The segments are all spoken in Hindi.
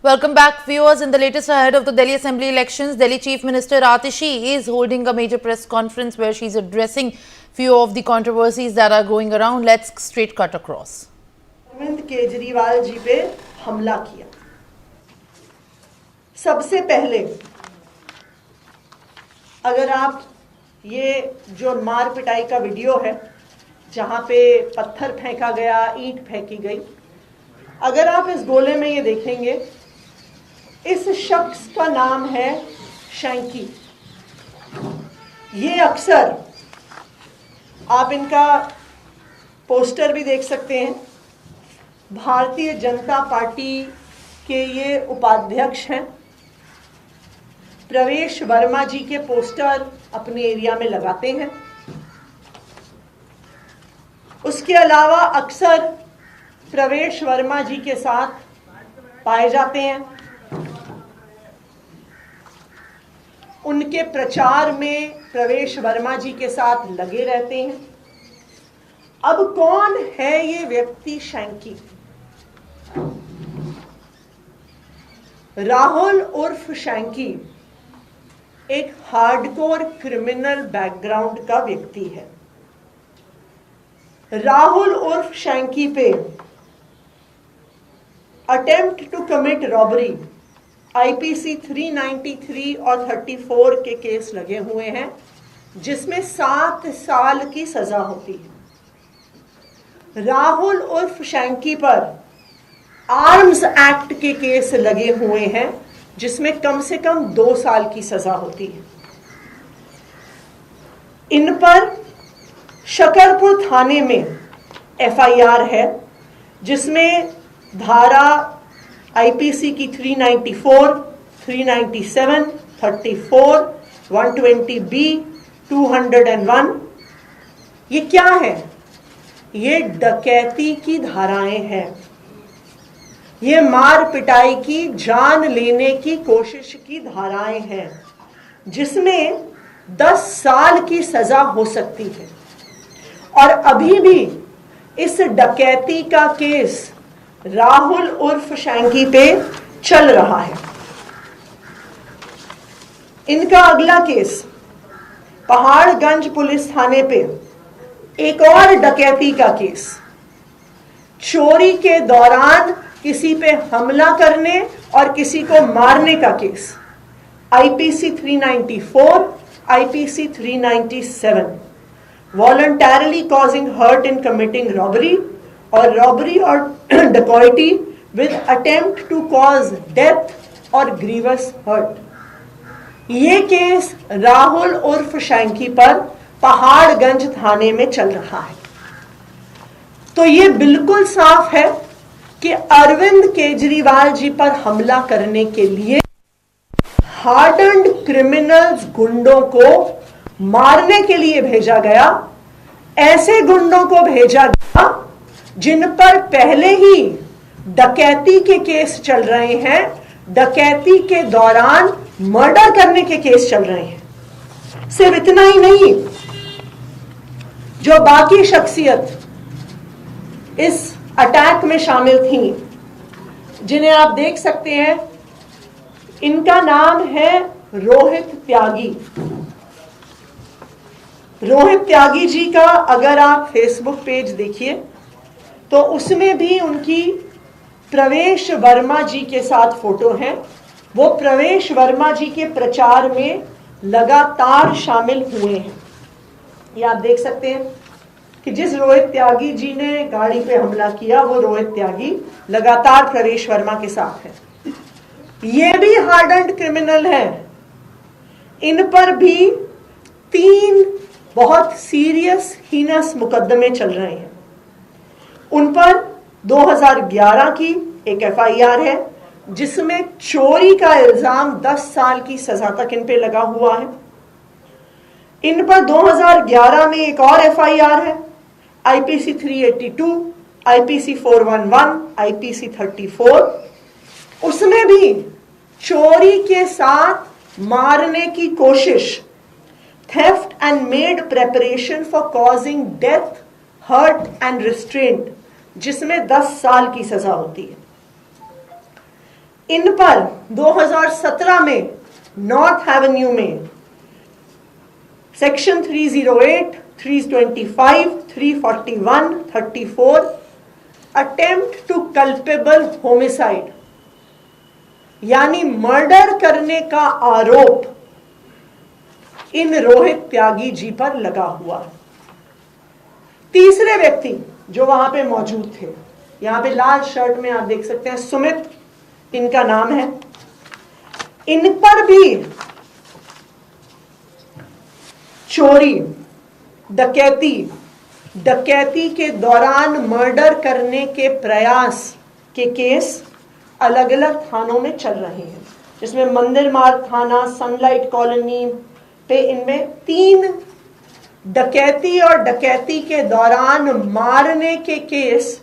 Welcome back, viewers. In the latest ahead of the Delhi Assembly elections, Delhi Chief Minister Atishi is holding a major press conference where she's addressing few of the controversies that are going around. Let's straight cut across. Arvind Kejriwal ji पे हमला किया। सबसे पहले अगर आप ये जो मार पिटाई का वीडियो है जहां पे पत्थर फेंका गया, ईंट फेंकी गई, अगर आप इस गोले में ये देखेंगे, इस शख्स का नाम है शैंकी। ये अक्सर आप इनका पोस्टर भी देख सकते हैं। भारतीय जनता पार्टी के ये उपाध्यक्ष हैं। प्रवेश वर्मा जी के पोस्टर अपने एरिया में लगाते हैं। उसके अलावा अक्सर प्रवेश वर्मा जी के साथ पाए जाते हैं। उनके प्रचार में प्रवेश वर्मा जी के साथ लगे रहते हैं। अब कौन है ये व्यक्ति शैंकी? राहुल उर्फ शैंकी एक हार्डकोर क्रिमिनल बैकग्राउंड का व्यक्ति है। राहुल उर्फ शैंकी पे attempt to commit robbery IPC 393 और 34 के केस लगे हुए हैं, जिसमें 7 साल की सजा होती है। राहुल उर्फ शैंकी पर आर्म्स एक्ट के केस लगे हुए हैं, जिसमें कम से कम 2 साल की सजा होती है। इन पर शकरपुर थाने में एफआईआर है, जिसमें धारा आईपीसी की 394, 397, 34, 120B, 201। ये क्या है? ये डकैती की धाराएं हैं। ये मार पिटाई की, जान लेने की कोशिश की धाराएं हैं, जिसमें 10 साल की सजा हो सकती है। और अभी भी इस डकैती का केस राहुल उर्फ शैंकी पे चल रहा है। इनका अगला केस पहाड़गंज पुलिस थाने पे एक और डकैती का केस, चोरी के दौरान किसी पे हमला करने और किसी को मारने का case, IPC 394, IPC 397, voluntarily causing hurt in committing robbery और रॉबरी और डकैती with attempt to cause death और ग्रीवस हर्ट। ये केस राहुल उर्फ शैंकी पर पहाड़गंज थाने में चल रहा है। तो ये बिल्कुल साफ है कि अरविंद केजरीवाल जी पर हमला करने के लिए हार्डन्ड क्रिमिनल्स गुंडों को मारने के लिए भेजा गया। ऐसे गुंडों को भेजा गया जिन पर पहले ही डकैती के केस चल रहे हैं, डकैती के दौरान मर्डर करने के केस चल रहे हैं। सिर्फ इतना ही नहीं, जो बाकी शख्सियत इस अटैक में शामिल थी, जिन्हें आप देख सकते हैं, इनका नाम है रोहित त्यागी। रोहित त्यागी जी का अगर आप फेसबुक पेज देखिए तो उसमें भी उनकी प्रवेश वर्मा जी के साथ फोटो है। वो प्रवेश वर्मा जी के प्रचार में लगातार शामिल हुए हैं। ये आप देख सकते हैं कि जिस रोहित त्यागी जी ने गाड़ी पे हमला किया, वो रोहित त्यागी लगातार प्रवेश वर्मा के साथ है। ये भी हार्डन्ड क्रिमिनल है। इन पर भी 3 बहुत सीरियस हीनस मुकदमे चल रहे हैं। उन पर 2011 की एक एफआईआर है, जिसमें चोरी का इल्जाम 10 साल की सजा तक इन पे लगा हुआ है। इन पर 2011 में एक और एफआईआर है, आईपीसी 382, आईपीसी 411, आईपीसी 34। उसमें भी चोरी के साथ मारने की कोशिश, theft and made preparation for causing death, hurt and restraint, जिसमें 10 साल की सजा होती है। इन पर 2017 में नॉर्थ एवेन्यू में section 308, 325, 341, 34 attempt to culpable homicide यानी मर्डर करने का आरोप इन रोहित त्यागी जी पर लगा हुआ। तीसरे व्यक्ति जो वहां पे मौजूद थे, यहां पे लाल शर्ट में आप देख सकते हैं, सुमित इनका नाम है। इन पर भी चोरी, डकैती के दौरान मर्डर करने के प्रयास के केस अलग अलग थानों में चल रहे हैं, जिसमें मंदिर मार्ग थाना, सनलाइट कॉलोनी पे इनमें 3 डकैती और डकैती के दौरान मारने के केस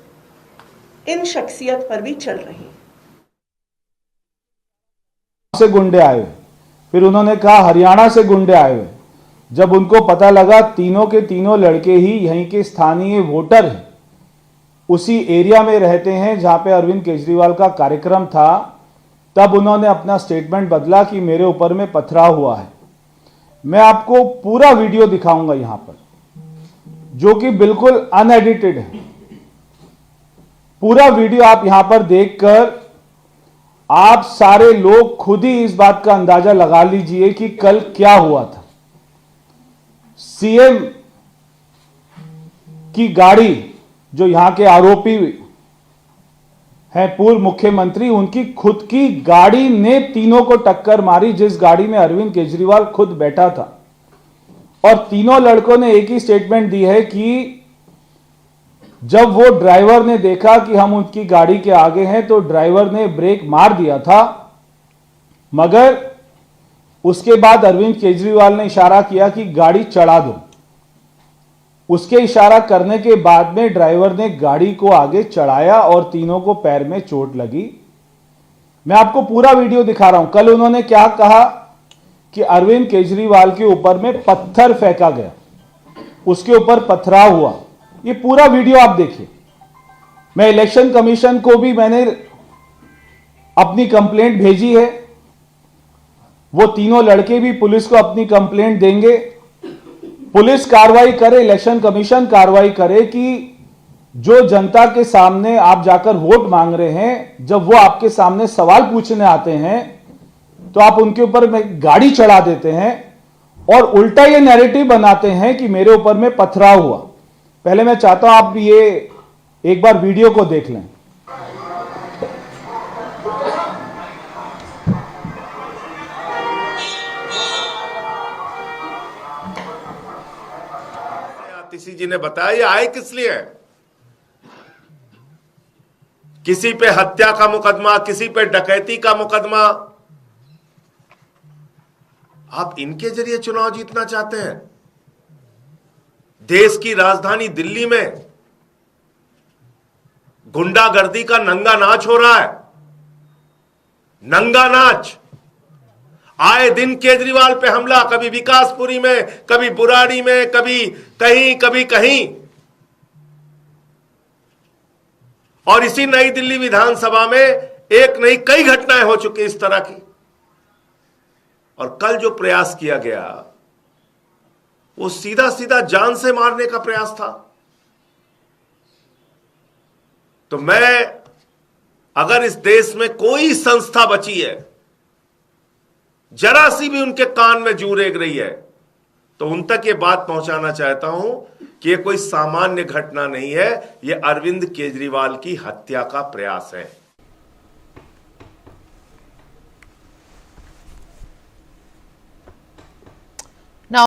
इन शख्सियत पर भी चल रहे हैं। से गुंडे आए, फिर उन्होंने कहा हरियाणा से गुंडे आए। जब उनको पता लगा तीनों के तीनों लड़के ही यहीं के स्थानीय वोटर हैं, उसी एरिया में रहते हैं जहां पे अरविंद केजरीवाल का कार्यक्रम था, तब उन्होंने अपना स्टेटमेंट बदला कि मेरे ऊपर में पथराव हुआ है। मैं आपको पूरा वीडियो दिखाऊंगा यहां पर, जो कि बिल्कुल अनएडिटेड है। पूरा वीडियो आप यहां पर देखकर आप सारे लोग खुद ही इस बात का अंदाजा लगा लीजिए कि कल क्या हुआ था। सीएम की गाड़ी, जो यहां के आरोपी हैं पूर्व मुख्यमंत्री, उनकी खुद की गाड़ी ने तीनों को टक्कर मारी, जिस गाड़ी में अरविंद केजरीवाल खुद बैठा था। और तीनों लड़कों ने एक ही स्टेटमेंट दी है कि जब वो ड्राइवर ने देखा कि हम उनकी गाड़ी के आगे हैं तो ड्राइवर ने ब्रेक मार दिया था, मगर उसके बाद अरविंद केजरीवाल ने इशारा किया कि गाड़ी चढ़ा दो। उसके इशारा करने के बाद में ड्राइवर ने गाड़ी को आगे चढ़ाया और तीनों को पैर में चोट लगी। मैं आपको पूरा वीडियो दिखा रहा हूं। कल उन्होंने क्या कहा कि अरविंद केजरीवाल के ऊपर में पत्थर फेंका गया, उसके ऊपर पथराव हुआ। ये पूरा वीडियो आप देखिए। मैं इलेक्शन कमीशन को भी मैंने अपनी कंप्लेंट भेजी है, वो तीनों लड़के भी पुलिस को अपनी कंप्लेंट देंगे। पुलिस कार्रवाई करे, इलेक्शन कमीशन कार्रवाई करे कि जो जनता के सामने आप जाकर वोट मांग रहे हैं, जब वो आपके सामने सवाल पूछने आते हैं तो आप उनके ऊपर में गाड़ी चढ़ा देते हैं और उल्टा ये नैरेटिव बनाते हैं कि मेरे ऊपर में पथराव हुआ। पहले मैं चाहता हूं आप ये एक बार वीडियो को देख लें। आतिशी जी ने बताया ये आए किस लिए है। किसी पे हत्या का मुकदमा, किसी पे डकैती का मुकदमा। आप इनके जरिए चुनाव जीतना चाहते हैं। देश की राजधानी दिल्ली में गुंडागर्दी का नंगा नाच हो रहा है, नंगा नाच। आए दिन केजरीवाल पे हमला, कभी विकासपुरी में, कभी बुराड़ी में, कभी कहीं। और इसी नई दिल्ली विधानसभा में एक नहीं कई घटनाएं हो चुकी इस तरह की। और कल जो प्रयास किया गया वो सीधा सीधा जान से मारने का प्रयास था। तो मैं, अगर इस देश में कोई संस्था बची है जरा सी भी उनके कान में जू रेंग रही है, तो उन तक ये बात पहुंचाना चाहता हूं कि ये कोई सामान्य घटना नहीं है, ये अरविंद केजरीवाल की हत्या का प्रयास है।